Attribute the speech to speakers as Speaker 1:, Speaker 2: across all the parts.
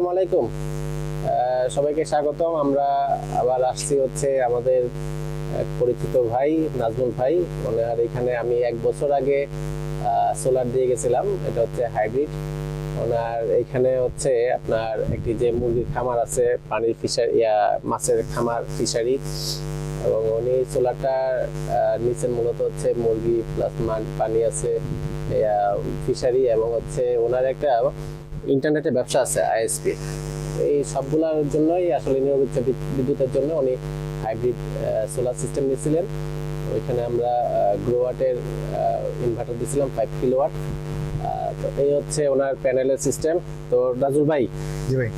Speaker 1: আসসালামু আলাইকুম। সবাইকে স্বাগতম। আমরা আবার আসছি হচ্ছে আমাদের এক পরিচিত ভাই নাজমুল ভাই। ওনার এখানে আমি 1 বছর আগে সোলার দিয়ে গেছিলাম। এটা হচ্ছে হাইব্রিড। ওনার এখানে হচ্ছে আপনার একটি যে মুরগির খামার আছে, পানির ফিশারি, মাছের খামার, ফিশারি, এবং উনি সোলারটা নিচের মূলত হচ্ছে মুরগি প্লাস পানি আছে, ফিশারি, এবং হচ্ছে ওনার একটা ইন্টারনেটে ব্যবসা আছে, আইএসপি। এই সবগুলোর জন্যই আসলে নিয়মিত বিদ্যুতের জন্য উনি হাইব্রিড সোলার সিস্টেম নিয়েছিলেন। ওইখানে আমরা গ্রোওয়াটের ইনভার্টার দিয়েছিলাম 5 কিলোওয়াট। তো এই হচ্ছে ওনার প্যানেলের সিস্টেম। তো রাজুল ভাই,
Speaker 2: জি ভাই,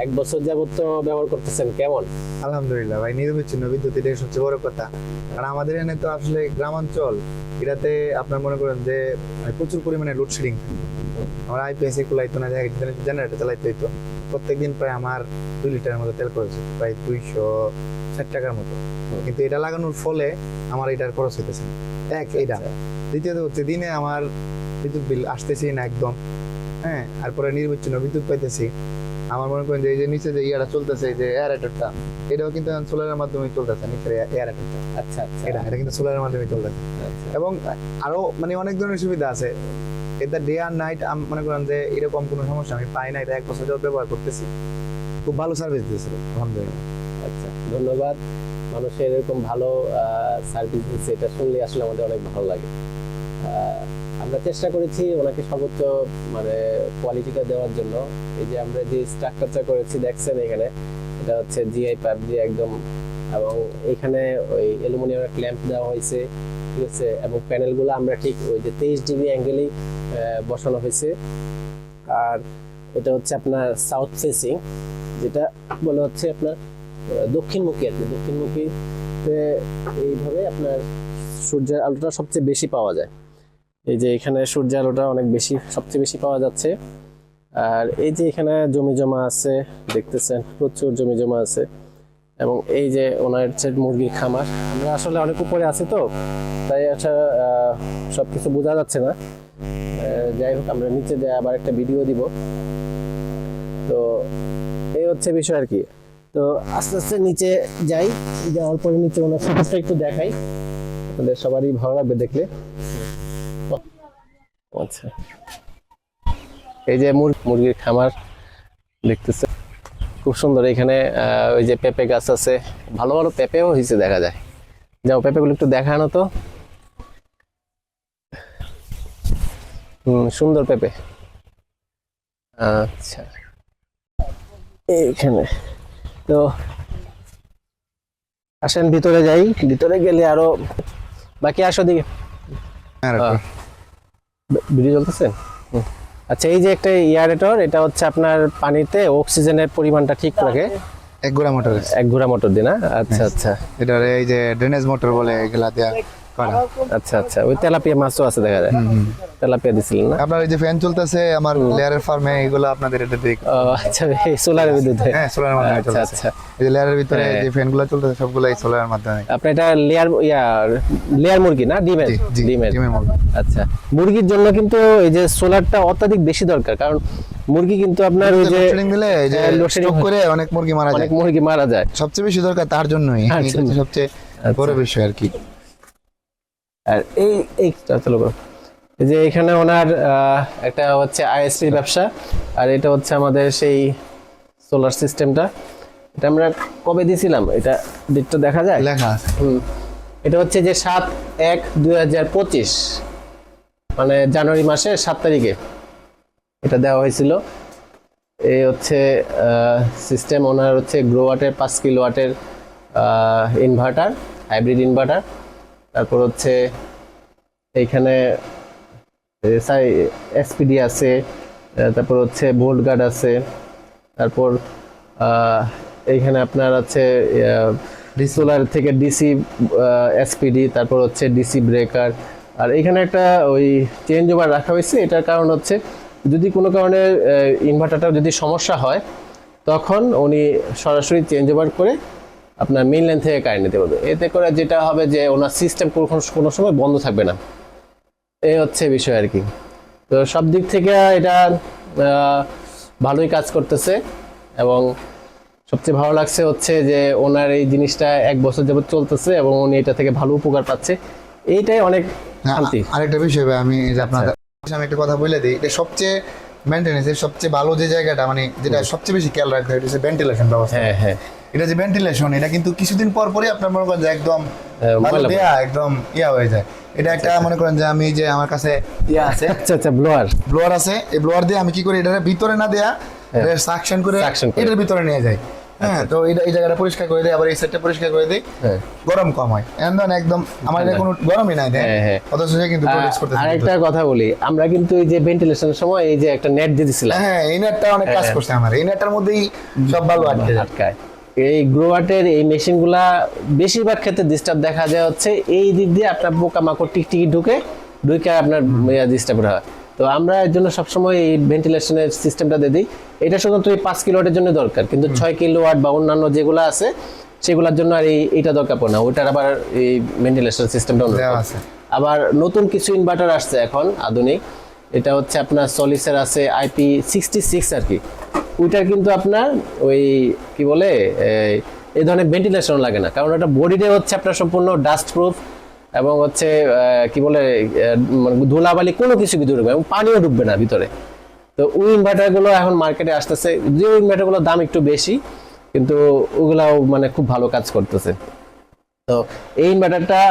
Speaker 1: 1 বছর যাবত তো ব্যবহার করতেছেন, কেমন?
Speaker 2: আলহামদুলিল্লাহ ভাই, নিরবিচ্ছিন্ন বিদ্যুৎ, এটাই সবচেয়ে বড় কথা। কারণ আমাদের এখানে তো আসলে গ্রামাঞ্চল, এটাতে আপনার মনে করেন যে প্রচুর পরিমাণে লোডশেডিং। আমার আইপিএস কুলাইতো না, জেনারেটর চালাইতে হইতো। প্রত্যেকদিন প্রায় আমার 2 লিটারের মতো তেল খরচ, প্রায় 260 টাকার মতো। কিন্তু এটা লাগানোর ফলে আমার এটার খরচ হইতেছে এইটা। দ্বিতীয়ত হচ্ছে দিনে আমার বিদ্যুৎ বিল আসতেছি না একদম। হ্যাঁ, আর পরে নির্বিচ্ছিন্ন বিদ্যুৎ পাইতেছি। আমার মনে করেন যে এই যে নিচে যে ইয়াটা চলতেছে, এই যে এয়ারেটরটা, এটাও কিন্তু সোলারের মাধ্যমে চলতেছে। নিচের এয়ারেটরটা,
Speaker 1: আচ্ছা আচ্ছা,
Speaker 2: এটা কিন্তু সোলারের মাধ্যমে চলতেছে। এবং আরো মানে অনেক ধরনের সুবিধা আছে। এটা ডে আর নাইট মনে করেন যে এরকম কোনো সমস্যা আমি পাই না। এটা 1 বছর যাবত ব্যবহার করতেছি, খুব ভালো সার্ভিস দিয়েছে আলহামদুলিল্লাহ।
Speaker 1: আচ্ছা, ধন্যবাদ। মানুষের এরকম ভালো সার্ভিস দিচ্ছে, এটা শুনলে আসলে আমাদের অনেক ভালো লাগে। আমরা চেষ্টা করেছি ওনাকে সর্বোচ্চ মানে কোয়ালিটিটা দেওয়ার জন্য। এই যে আমরা যে স্ট্রাকচারটা করেছি দেখছেন এখানে, এটা হচ্ছে জিআই পাইপ দিয়ে একদম, এবং এখানে ওই অ্যালুমিনিয়ামের ক্ল্যাম্প দেওয়া হয়েছে, ঠিক আছে। এবং প্যানেলগুলো আমরা ঠিক ওই যে 23 ডিগ্রি অ্যাঙ্গেলেই বসানো হয়েছে। আর এটা হচ্ছে আপনার সাউথ ফেসিং, যেটা বলা হচ্ছে আপনার দক্ষিণমুখী আর কি। দক্ষিণমুখী এইভাবে আপনার সূর্যের আলোটা সবচেয়ে বেশি পাওয়া যায়। এই যে এখানে সূর্যের আলোটা অনেক বেশি, সবচেয়ে বেশি পাওয়া যাচ্ছে। আর এই যে এখানে জমি জমা আছে, দেখতেছেন প্রচুর জমি জমা আছে। এবং এই যে ওনার হচ্ছে মুরগির খামার। আমরা আসলে অনেক উপরে আছি তো, তাই আচ্ছা সবকিছু বোঝা যাচ্ছে না। যাই হোক, আমরা নিচে দিয়ে আবার একটা ভিডিও দিব। তো এই হচ্ছে বিষয় আর কি। তো আস্তে আস্তে নিচে যাই, যাওয়ার পরে নিচে ওনার সাথে একটু দেখাই, আপনাদের সবারই ভালো লাগবে দেখলে। আচ্ছা, এই যে মুরগির খামার দেখতেছে, খুব সুন্দর। এখানে ওই যে পেঁপে গাছ আছে, ভালো ভালো পেঁপেও হয়েছে দেখা যায়। যাও, পেঁপেগুলো একটু দেখানো তো। সুন্দর পেঁপে। আচ্ছা, এইখানে তো আসেন ভিতরে যাই। ভিতরে গেলে আরো বাকি, আসো দিকে। ভিডিও চলতেছে। আচ্ছা, এই যে একটা এয়ারেটর, এটা হচ্ছে আপনার পানিতে অক্সিজেনের পরিমাণটা ঠিক রাখে।
Speaker 2: 1 ঘোড়া মোটর,
Speaker 1: 1 ঘোড়া মোটর দিয়ে না? আচ্ছা আচ্ছা,
Speaker 2: এটা এই যে ড্রেনেজ মোটর বলে, এগুলা দেয়া করা।
Speaker 1: আচ্ছা আচ্ছা। ওই তেলাপিয়া মাছও আছে দেখা যায়। তেলাপিয়া দিছিলেন না?
Speaker 2: আপনার এই যে ফ্যান চলতেছে আমার লেয়ারের ফার্মে, এগুলো আপনাদের এটা দিক।
Speaker 1: আচ্ছা, এই সোলারের বিদ্যুতে?
Speaker 2: হ্যাঁ, সোলারের মাধ্যমে
Speaker 1: আচ্ছা
Speaker 2: চলতেছে।
Speaker 1: আচ্ছা।
Speaker 2: এই যে লেয়ারের ভিতরে যে ফ্যানগুলো চলতেছে সবগুলো এই সোলারের মাধ্যমে।
Speaker 1: আপনি এটা লেয়ার মুরগি না ডিমের? ডিমের। আচ্ছা, মুরগির জন্য কিন্তু এই যে সোলারটা অত্যাধিক বেশি দরকার, কারণ মুরগি কিন্তু আপনার ওই যে
Speaker 2: লোডশেডিং দিলে এই যে স্ট্রোক করে অনেক মুরগি মারা যায়।
Speaker 1: অনেক মুরগি মারা যায়।
Speaker 2: সবচেয়ে বেশি দরকার তার জন্যই, এটা হচ্ছে সবচেয়ে বড় বিষয় আর কি।
Speaker 1: আর এই চলো, এই যে এখানে ওনার একটা হচ্ছে আইএসপি ব্যবসা, আর এটা হচ্ছে আমাদের সেই সোলার সিস্টেমটা। এটা আমরা কবে দিয়েছিলাম, এটা ডেটটা দেখা যায়?
Speaker 2: লেখা আছে।
Speaker 1: এটা হচ্ছে যে 7/1/2025, মানে জানুয়ারি মাসের 7 তারিখে এটা দেওয়া হয়েছিল। এই হচ্ছে সিস্টেম। ওনার হচ্ছে গ্রোওয়াটের 5 কিলোওয়াটের ইনভার্টার, হাইব্রিড ইনভার্টার। তারপর হচ্ছে এইখানে এসপিডি আছে, তারপর হচ্ছে ভোল্ট গার্ড আছে, তারপর এইখানে আপনার আছে সোলার থেকে ডিসি এসপিডি, তারপর হচ্ছে ডিসি ব্রেকার। আর এখানে একটা ওই চেঞ্জ ওভার রাখা হয়েছে। এটার কারণ হচ্ছে যদি কোনো কারণে ইনভার্টারটা যদি সমস্যা হয়, তখন উনি সরাসরি চেঞ্জ ওভার করে আপনার মেইন লাইন থেকে কারেন্ট নিতে পারবে। এতে করে যেটা হবে যে ওনার সিস্টেম কোনো সময় বন্ধ থাকবে না। এই হচ্ছে বিষয় আর কি। তো সব দিক থেকে এটা ভালোই কাজ করতেছে। এবং সবচেয়ে ভালো লাগছে হচ্ছে যে ওনার এই জিনিসটা 1 বছর যাবত চলতেছে এবং উনি এটা থেকে ভালো উপকার পাচ্ছে, এইটাই অনেক শান্তি।
Speaker 2: আরেকটা বিষয় ভাই, আমি যে আপনার আমি একটা কথা বলে দিই, এটা সবচেয়ে মেইনটেনেন্সের সবচেয়ে ভালো যে জায়গাটা, মানে যেটা সবচেয়ে বেশি খেয়াল রাখতে হয়, এটা হচ্ছে ভেন্টিলেশন ব্যবস্থা।
Speaker 1: হ্যাঁ হ্যাঁ,
Speaker 2: এটা যে ভেন্টিলেশন, এটা কিন্তু কিছুদিন পর পরই আপনার মনে করেন যে একদম ভালো
Speaker 1: ময়লা
Speaker 2: দেয়া একদম হয়ে যায়। এটা একটা মনে করেন যে আমি যে আমার কাছে আছে
Speaker 1: আচ্ছা আচ্ছা, ব্লোয়ার
Speaker 2: ব্লোয়ার আছে, এই ব্লোয়ার দিয়ে আমি কি করি, এটার ভিতরে না দেয়া সাকশন করে
Speaker 1: Suction করে।
Speaker 2: এটার ভিতরে নিয়ে যাই। হ্যাঁ, তো এই জায়গাটা পরিষ্কার করে দিই, আবার এই সাইডটা পরিষ্কার করে দিই,
Speaker 1: হ্যাঁ।
Speaker 2: গরম কম হয়। এমন একদম আমার এটা কোনো গরমই নাই দেয়,
Speaker 1: হ্যাঁ, হ্যাঁ।
Speaker 2: অথচ সে কিন্তু প্রোটেক্ট করতেছে।
Speaker 1: আরেকটা কথা বলি, আমরা কিন্তু এই যে ভেন্টিলেশনের সময় এই যে একটা নেট দিয়ে দিছিলাম,
Speaker 2: হ্যাঁ, এই নেটটা অনেক কাজ করছে আমার, এই নেটটার মধ্যেই সব ভালো আটকে যায়।
Speaker 1: আটকায়। এই গ্রোয়াটের এই মেশিনগুলা বেশিরভাগ ক্ষেত্রে ডিস্টার্ব দেখা যায় হচ্ছে এই দিক দিয়ে আপনার পোকামাকড় টিকটিকি ঢুকে আপনার ডিস্টার্ব হয়। তো আমরা এর জন্য সবসময় এই ভেন্টিলেশনের সিস্টেমটা দিয়ে দিই। এটা শুধুমাত্র এই 5 কিলোওয়াটের জন্য দরকার, কিন্তু 6 কিলোওয়াট বা অন্যান্য যেগুলো আছে সেগুলোর জন্য আর এইটা দরকার পড়ে না, ওইটার আবার এই ভেন্টিলেশন সিস্টেমটা
Speaker 2: দেওয়া আছে।
Speaker 1: আবার নতুন কিছু ইনভার্টার আসছে এখন আধুনিক, এটা হচ্ছে আপনার সলিসের আছে IP66 আর কি, ওইটার কিন্তু আপনার ওই কি বলে এই ধরনের ভেন্টিলেশন লাগে না, কারণ এটা বডিতে হচ্ছে আপনার সম্পূর্ণ ডাস্ট প্রুফ এবং হচ্ছে কি বলে মানে ধুলাবালি কোনো কিছু ভিতরে ঢুকবে এবং পানিও ঢুকবে না ভিতরে। তো ওই ইনভার্টারগুলো এখন মার্কেটে আসতেছে, যে ইনভার্টারগুলোর দাম একটু বেশি কিন্তু ওগুলাও মানে খুব ভালো কাজ করতেছে। তো এই ইনভার্টারটা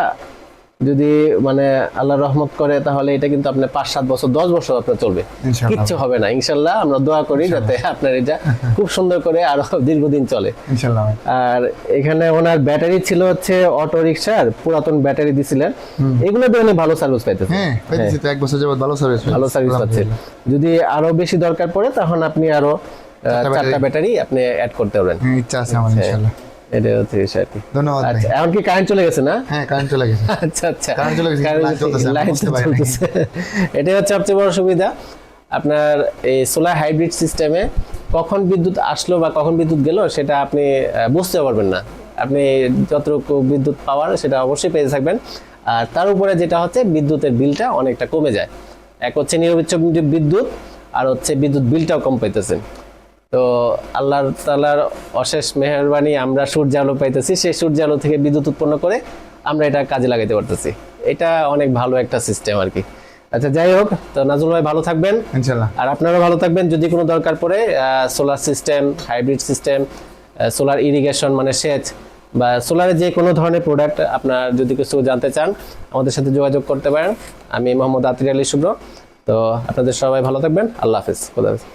Speaker 1: যদি মানে আল্লাহ রহমত করে তাহলে এটা কিন্তু আপনার 5-7 বছর 10 বছর আপনার চলবে,
Speaker 2: ইনশাআল্লাহ।
Speaker 1: কিচ্ছু হবে না ইনশাল্লাহ। আমরা দোয়া করি যাতে আপনার এটা খুব সুন্দর করে আরো দীর্ঘদিন চলে।
Speaker 2: ইনশাআল্লাহ ভাই।
Speaker 1: আর এখানে ওনার ব্যাটারি ছিল হচ্ছে অটো রিকশার পুরাতন ব্যাটারি দিছিলেন, এগুলো দিয়ে উনি ভালো সার্ভিস পাইতেছে।
Speaker 2: হ্যাঁ, পেয়েছি তো 1 বছর যাবত ভালো সার্ভিস,
Speaker 1: ভালো সার্ভিস পাচ্ছে। যদি আরো বেশি দরকার পড়ে তখন আপনি আরো 4টা ব্যাটারি আপনি অ্যাড করতে পারবেন।
Speaker 2: হ্যাঁ, ইচ্ছা আছে আমার ইনশাআল্লাহ।
Speaker 1: এটা হচ্ছে বিষয় আর কি।
Speaker 2: ধন্যবাদ ভাই।
Speaker 1: আচ্ছা, এখন কি কারেন্ট চলে গেছে না?
Speaker 2: হ্যাঁ, কারেন্ট চলে গেছে।
Speaker 1: আচ্ছা আচ্ছা,
Speaker 2: কারেন্ট চলে গেছে, লাইট চলতেছে,
Speaker 1: লাইট
Speaker 2: বুঝতে পারি নাই।
Speaker 1: চলতেছে। এটাই হচ্ছে সবচেয়ে বড় সুবিধা আপনার এই সোলার হাইব্রিড সিস্টেমে। কখন বিদ্যুৎ আসলো বা কখন বিদ্যুৎ গেল সেটা আপনি বুঝতে পারবেন না, আপনি যতটুকু বিদ্যুৎ পাওয়ার সেটা অবশ্যই পেয়ে থাকবেন। আর তার উপরে যেটা হচ্ছে বিদ্যুতের বিলটা অনেকটা কমে যায়। এক হচ্ছে নিরবিচ্ছিন্ন বিদ্যুৎ, আর হচ্ছে বিদ্যুৎ বিলটাও কম পাইতেছেন। তো আল্লাহ তাআলার অশেষ মেহেরবানি, আমরা সূর্য আলো পাইতেছি, সেই সূর্য আলো থেকে বিদ্যুৎ উৎপন্ন করে আমরা এটা কাজে লাগাইতে পারতেছি। এটা অনেক ভালো একটা সিস্টেম আর কি। আচ্ছা, যাই হোক, তো নাজমুল ভাই ভালো থাকবেন
Speaker 2: ইনশাআল্লাহ।
Speaker 1: আর আপনারাও ভালো থাকবেন। যদি কোনো দরকার পড়ে solar system, hybrid system, solar irrigation মানে সেচ বা সোলারের যে কোনো ধরনের প্রোডাক্ট আপনার যদি কিছু জানতে চান আমাদের সাথে যোগাযোগ করতে পারেন। আমি মোহাম্মদ আতির আলী শুভ্র। তো আপনাদের সবাই ভালো থাকবেন। আল্লাহ হাফেজ, খোদা হাফেজ।